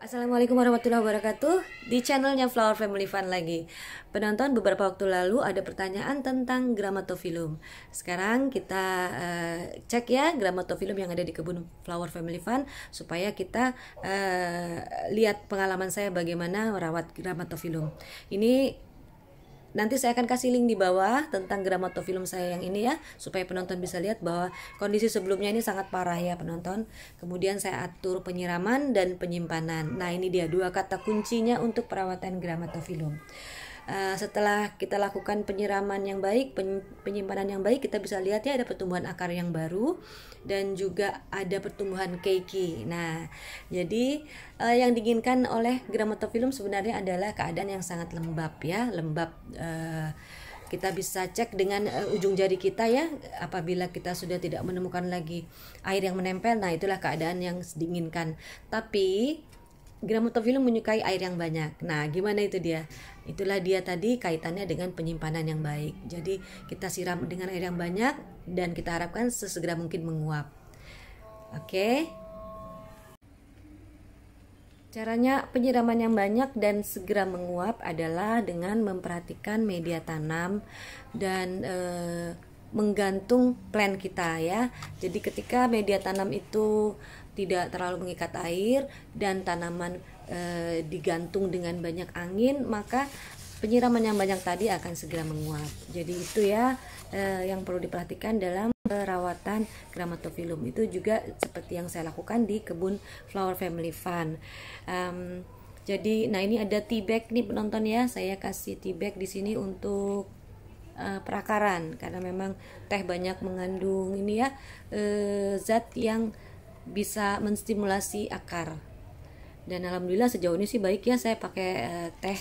Assalamualaikum warahmatullahi wabarakatuh. Di channelnya Flower Family Fun lagi. Penonton, beberapa waktu lalu ada pertanyaan tentang Grammatofilum. Sekarang kita cek ya Grammatofilum yang ada di kebun Flower Family Fun, supaya kita lihat pengalaman saya bagaimana merawat Grammatofilum. Ini nanti saya akan kasih link di bawah tentang Grammatofilum saya yang ini ya, supaya penonton bisa lihat bahwa kondisi sebelumnya ini sangat parah ya penonton. Kemudian saya atur penyiraman dan penyimpanan. Nah, ini dia dua kata kuncinya untuk perawatan Grammatofilum. Setelah kita lakukan penyiraman yang baik, penyimpanan yang baik, kita bisa lihat ya ada pertumbuhan akar yang baru dan juga ada pertumbuhan keiki. Nah, jadi yang diinginkan oleh Grammatofilum sebenarnya adalah keadaan yang sangat lembab ya, lembab. Kita bisa cek dengan ujung jari kita ya, apabila kita sudah tidak menemukan lagi air yang menempel. Nah, itulah keadaan yang diinginkan. Tapi Grammatofilum menyukai air yang banyak. Nah, gimana itu dia? Itulah dia tadi kaitannya dengan penyimpanan yang baik. Jadi kita siram dengan air yang banyak dan kita harapkan sesegera mungkin menguap. Oke. Caranya penyiraman yang banyak dan segera menguap adalah dengan memperhatikan media tanam dan menggantung plant kita ya. Jadi ketika media tanam itu tidak terlalu mengikat air dan tanaman digantung dengan banyak angin, maka penyiraman yang banyak tadi akan segera menguap. Jadi itu ya yang perlu diperhatikan dalam perawatan Grammatofilum. Itu juga seperti yang saya lakukan di kebun Flower Family Fun. Jadi, nah ini ada tea bag nih penonton ya. Saya kasih tea bag di sini untuk perakaran, karena memang teh banyak mengandung ini ya zat yang bisa menstimulasi akar. Dan alhamdulillah sejauh ini sih baik ya, saya pakai teh.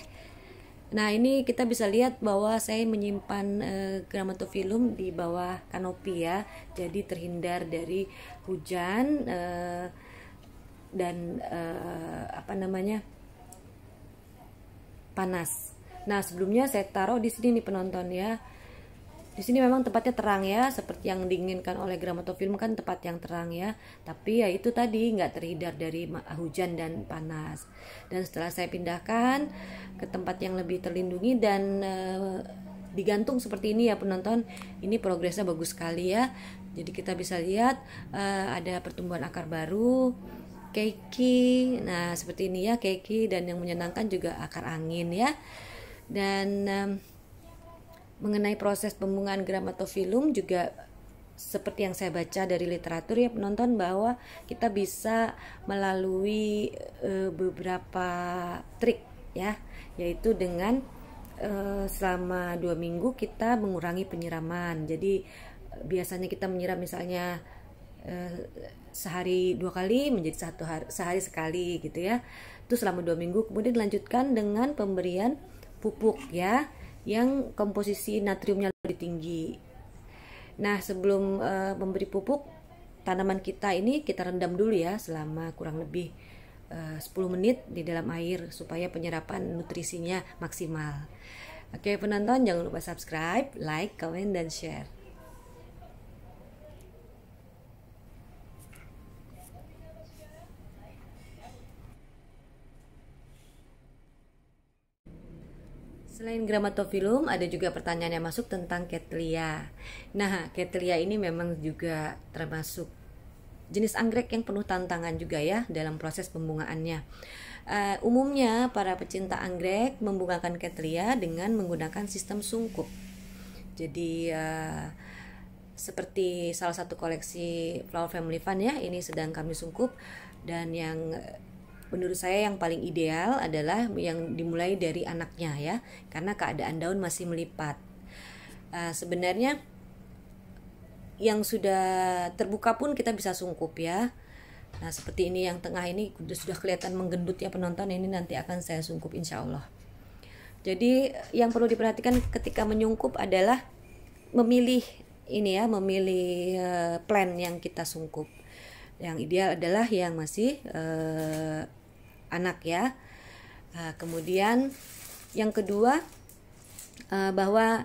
Nah, ini kita bisa lihat bahwa saya menyimpan Grammatofilum di bawah kanopi ya, jadi terhindar dari hujan dan panas. Nah, sebelumnya saya taruh di sini nih penonton ya. Di sini memang tempatnya terang ya, seperti yang diinginkan oleh Grammatofilum, kan tempat yang terang ya. Tapi ya itu tadi nggak terhindar dari hujan dan panas. Dan setelah saya pindahkan ke tempat yang lebih terlindungi dan digantung seperti ini ya penonton, ini progresnya bagus sekali ya. Jadi kita bisa lihat ada pertumbuhan akar baru, keiki. Nah, seperti ini ya keiki, dan yang menyenangkan juga akar angin ya. Dan mengenai proses pembungaan Grammatofilum juga seperti yang saya baca dari literatur ya penonton, bahwa kita bisa melalui beberapa trik ya, yaitu dengan selama 2 minggu kita mengurangi penyiraman. Jadi biasanya kita menyiram misalnya sehari 2 kali menjadi sehari sekali gitu ya. Itu selama 2 minggu, kemudian dilanjutkan dengan pemberian pupuk ya, yang komposisi natriumnya lebih tinggi. Nah, sebelum memberi pupuk, tanaman kita ini kita rendam dulu ya selama kurang lebih 10 menit di dalam air supaya penyerapan nutrisinya maksimal. Oke penonton, jangan lupa subscribe, like, comment, dan share. Selain Grammatofilum, ada juga pertanyaan yang masuk tentang Cattleya. Nah, Cattleya ini memang juga termasuk jenis anggrek yang penuh tantangan juga ya dalam proses pembungaannya. Umumnya para pecinta anggrek membungakan Cattleya dengan menggunakan sistem sungkup. Jadi seperti salah satu koleksi Flower Family Fun ya, ini sedang kami sungkup, dan yang menurut saya yang paling ideal adalah yang dimulai dari anaknya ya, karena keadaan daun masih melipat. Sebenarnya yang sudah terbuka pun kita bisa sungkup ya. Nah, seperti ini yang tengah ini sudah kelihatan menggendut ya penonton, ini nanti akan saya sungkup insya Allah. Jadi yang perlu diperhatikan ketika menyungkup adalah memilih ini ya, memilih plant yang kita sungkup. Yang ideal adalah yang masih anak ya. Kemudian yang kedua, bahwa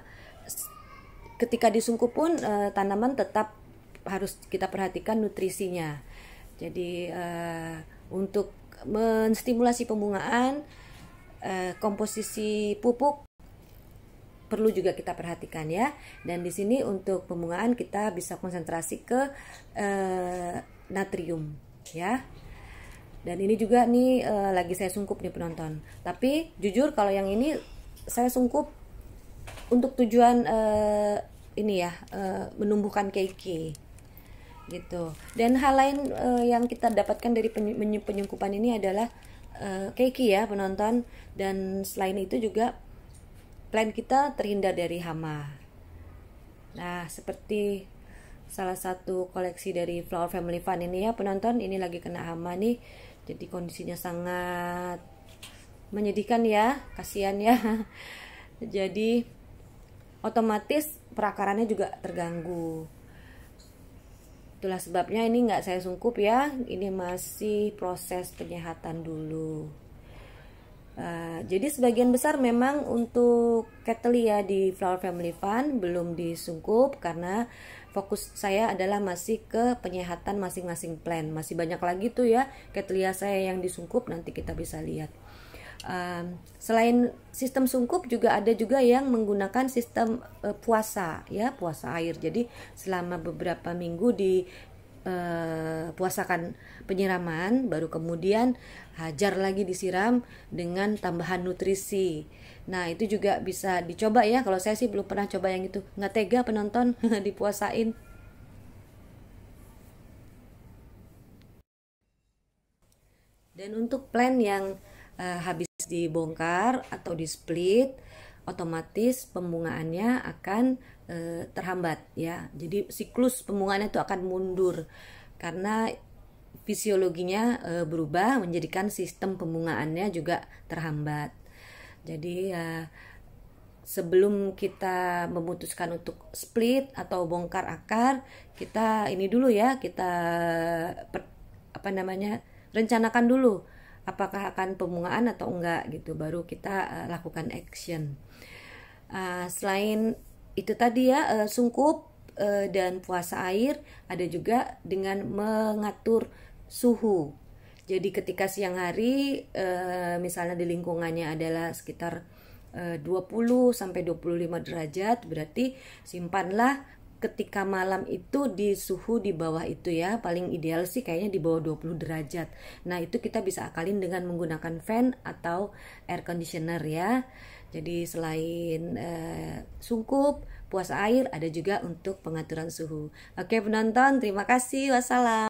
ketika disungkup pun tanaman tetap harus kita perhatikan nutrisinya. Jadi untuk menstimulasi pembungaan, komposisi pupuk perlu juga kita perhatikan ya. Dan di sini untuk pembungaan kita bisa konsentrasi ke natrium ya. Dan ini juga nih lagi saya sungkup nih penonton. Tapi jujur kalau yang ini saya sungkup untuk tujuan ini ya, menumbuhkan keiki gitu. Dan hal lain yang kita dapatkan dari penyungkupan ini adalah keiki ya penonton. Dan selain itu juga plant kita terhindar dari hama. Nah, seperti salah satu koleksi dari Flower Family Fun ini ya penonton, ini lagi kena hama nih. Jadi kondisinya sangat menyedihkan ya, kasihan ya. Jadi otomatis perakarannya juga terganggu. Itulah sebabnya ini nggak saya sungkup ya, ini masih proses penyehatan dulu. Jadi sebagian besar memang untuk Cattleya di Flower Family Fun belum disungkup karena fokus saya adalah masih ke penyehatan masing-masing plant. Masih banyak lagi tuh ya Cattleya saya yang disungkup, nanti kita bisa lihat. Selain sistem sungkup juga ada juga yang menggunakan sistem puasa ya, puasa air. Jadi selama beberapa minggu di puasakan penyiraman, baru kemudian hajar lagi disiram dengan tambahan nutrisi. Nah itu juga bisa dicoba ya. Kalau saya sih belum pernah coba yang itu, nggak tega penonton dipuasain. Dan untuk plant yang habis dibongkar atau di split, otomatis pembungaannya akan terhambat ya. Jadi siklus pembungaannya itu akan mundur karena fisiologinya berubah, menjadikan sistem pembungaannya juga terhambat. Jadi sebelum kita memutuskan untuk split atau bongkar akar, kita ini dulu ya, kita rencanakan dulu apakah akan pembungaan atau enggak gitu, baru kita lakukan action. Selain itu tadi ya, sungkup dan puasa air, ada juga dengan mengatur suhu. Jadi ketika siang hari misalnya di lingkungannya adalah sekitar 20 sampai 25 derajat, berarti simpanlah ketika malam itu di suhu di bawah itu ya. Paling ideal sih kayaknya di bawah 20 derajat. Nah, itu kita bisa akalin dengan menggunakan fan atau air conditioner ya. Jadi selain sungkup, puasa air, ada juga untuk pengaturan suhu. Oke penonton, terima kasih. Wassalam.